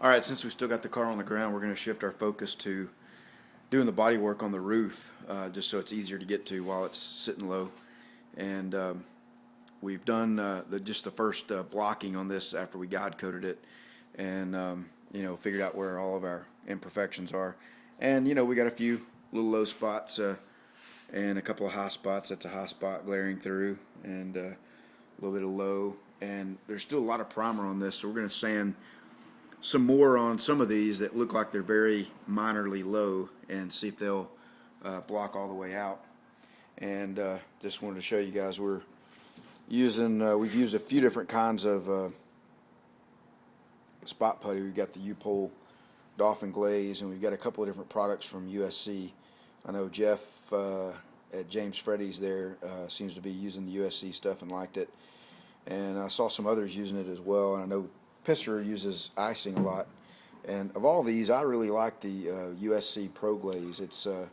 Alright, since we still got the car on the ground, we're going to shift our focus to doing the body work on the roof, just so it's easier to get to while it's sitting low. And we've done just the first blocking on this after we guide coated it, and figured out where all of our imperfections are. And we got a few little low spots and a couple of high spots. That's a high spot glaring through, and a little bit of low. And there's still a lot of primer on this, so we're going to sand some more on some of these that look like they're very minorly low, and see if they'll block all the way out. And just wanted to show you guys we're using we've used a few different kinds of spot putty. We've got the U-Pole Dolphin Glaze, and we've got a couple of different products from USC. I know Jeff at James Freddy's there seems to be using the USC stuff and liked it, and I saw some others using it as well. And I know Pisser uses icing a lot, and of all these I really like the USC Pro Glaze. It's a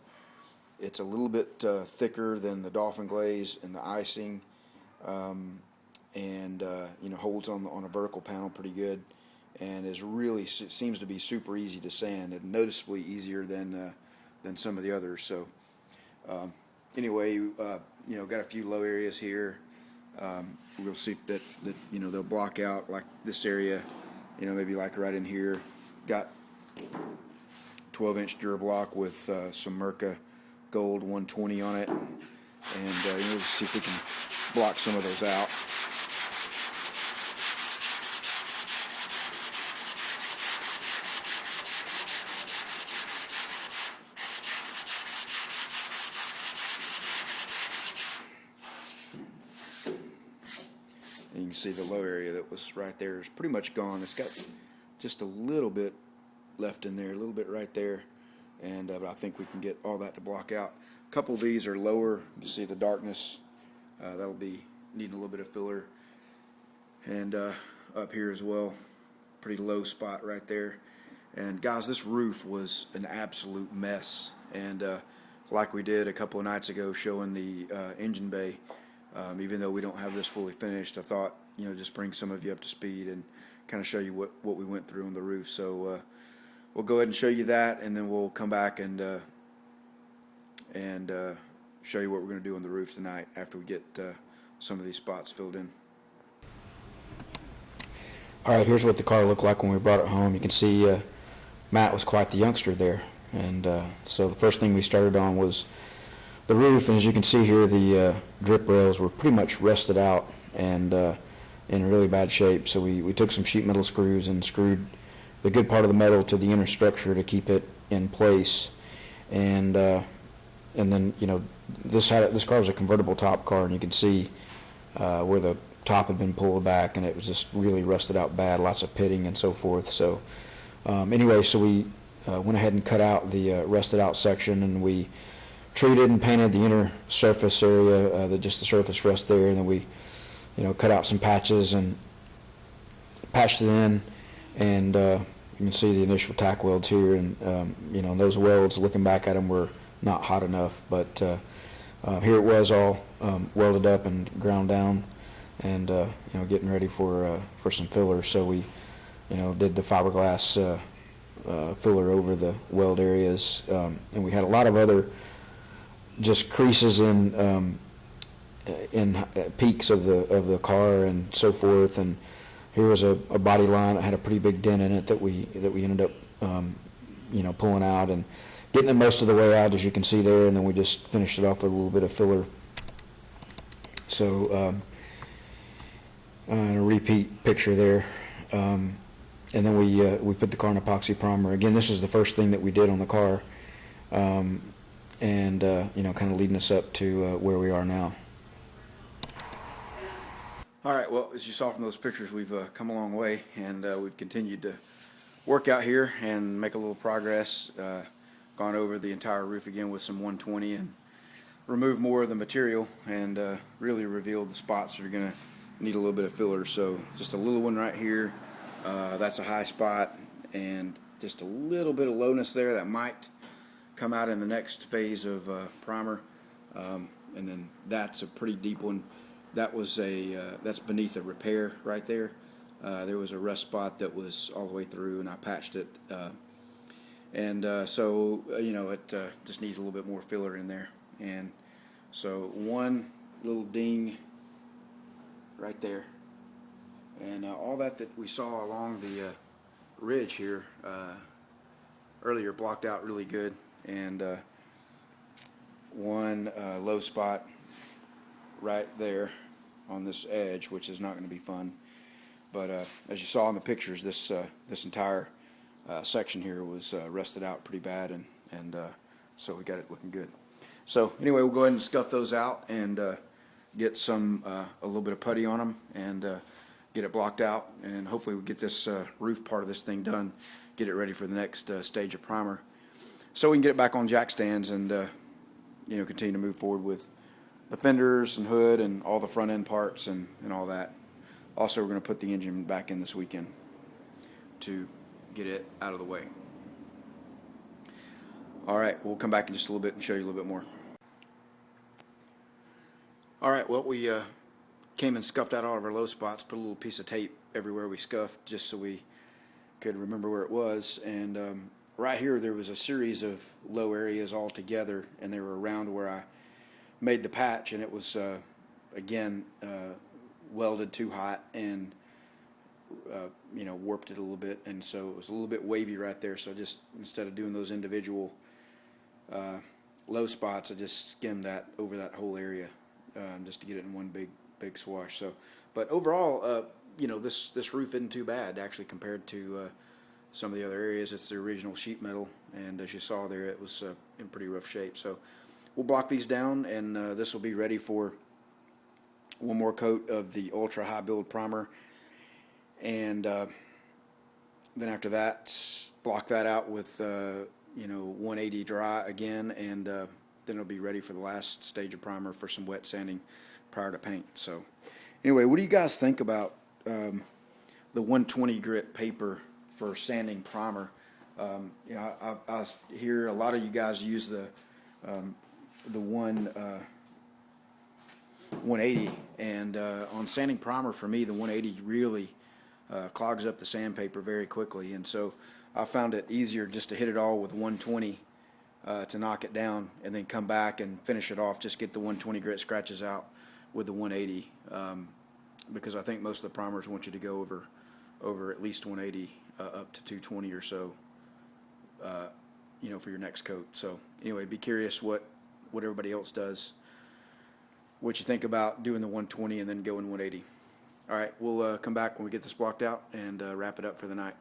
little bit thicker than the Dolphin Glaze and the icing, and holds on a vertical panel pretty good, and is really seems to be super easy to sand, and noticeably easier than some of the others. So anyway, got a few low areas here. We'll see if that they'll block out, like this area, maybe like right in here. Got 12-inch Durablock with some Merca Gold 120 on it, and we'll see if we can block some of those out. And you can see the low area that was right there is pretty much gone. It's got just a little bit left in there, a little bit right there, and but I think we can get all that to block out. A couple of these are lower. You see the darkness. That'll be needing a little bit of filler. And up here as well, pretty low spot right there. And guys, this roof was an absolute mess. And like we did a couple of nights ago showing the engine bay, even though we don't have this fully finished, I thought just bring some of you up to speed and kind of show you what we went through on the roof. So we'll go ahead and show you that, and then we'll come back and show you what we're going to do on the roof tonight after we get some of these spots filled in. Alright, here's what the car looked like when we brought it home. You can see Matt was quite the youngster there, and so the first thing we started on was the roof, and as you can see here, the drip rails were pretty much rusted out and in really bad shape. So we took some sheet metal screws and screwed the good part of the metal to the inner structure to keep it in place. And then this car was a convertible top car, and you can see where the top had been pulled back, and it was just really rusted out bad, lots of pitting and so forth. So anyway, so we went ahead and cut out the rusted out section, and we treated and painted the inner surface area, just the surface rust there, and then we cut out some patches and patched it in, and you can see the initial tack welds here, and those welds, looking back at them, were not hot enough, but here it was all welded up and ground down, and getting ready for some filler. So we did the fiberglass filler over the weld areas, and we had a lot of other just creases in peaks of the car and so forth. And here was a body line that had a pretty big dent in it that we ended up pulling out and getting it most of the way out, as you can see there, and then we just finished it off with a little bit of filler. So and a repeat picture there, and then we put the car in epoxy primer. Again, this is the first thing that we did on the car, and kind of leading us up to where we are now. Alright, well, as you saw from those pictures, we've come a long way, and we've continued to work out here and make a little progress. Gone over the entire roof again with some 120 and removed more of the material, and really revealed the spots that are going to need a little bit of filler. So just a little one right here, that's a high spot, and just a little bit of lowness there that might come out in the next phase of primer, and then that's a pretty deep one. That was that's beneath a repair right there. There was a rust spot that was all the way through, and I patched it. So it just needs a little bit more filler in there. And so one little ding right there. And all that we saw along the ridge here earlier blocked out really good. And one low spot right there on this edge, which is not going to be fun. But as you saw in the pictures, this entire section here was rusted out pretty bad, and so we got it looking good. So anyway, we'll go ahead and scuff those out and get a little bit of putty on them and get it blocked out, and hopefully we'll get this roof part of this thing done, get it ready for the next stage of primer, so we can get it back on jack stands and continue to move forward with the fenders and hood and all the front end parts and all that. Also, we're going to put the engine back in this weekend to get it out of the way. All right, we'll come back in just a little bit and show you a little bit more. All right, well, we came and scuffed out all of our low spots, put a little piece of tape everywhere we scuffed just so we could remember where it was. And right here, there was a series of low areas all together, and they were around where I made the patch, and it was, again, welded too hot and warped it a little bit, and so it was a little bit wavy right there. So just instead of doing those individual low spots, I just skimmed that over that whole area just to get it in one big swash. So, but overall, this roof isn't too bad actually compared to some of the other areas. It's the original sheet metal, and as you saw there, it was in pretty rough shape. So we'll block these down, and this will be ready for one more coat of the ultra high build primer, and then after that, block that out with 180 dry again, and then it'll be ready for the last stage of primer for some wet sanding prior to paint. So anyway, what do you guys think about the 120 grit paper for sanding primer? I hear a lot of you guys use the 180, and on sanding primer, for me, the 180 really clogs up the sandpaper very quickly, and so I found it easier just to hit it all with 120 to knock it down, and then come back and finish it off. Just get the 120 grit scratches out with the 180, because I think most of the primers want you to go over at least 180 up to 220 or so, for your next coat. So anyway, be curious what everybody else does, what you think about doing the 120 and then going 180. All right, we'll come back when we get this blocked out and wrap it up for the night.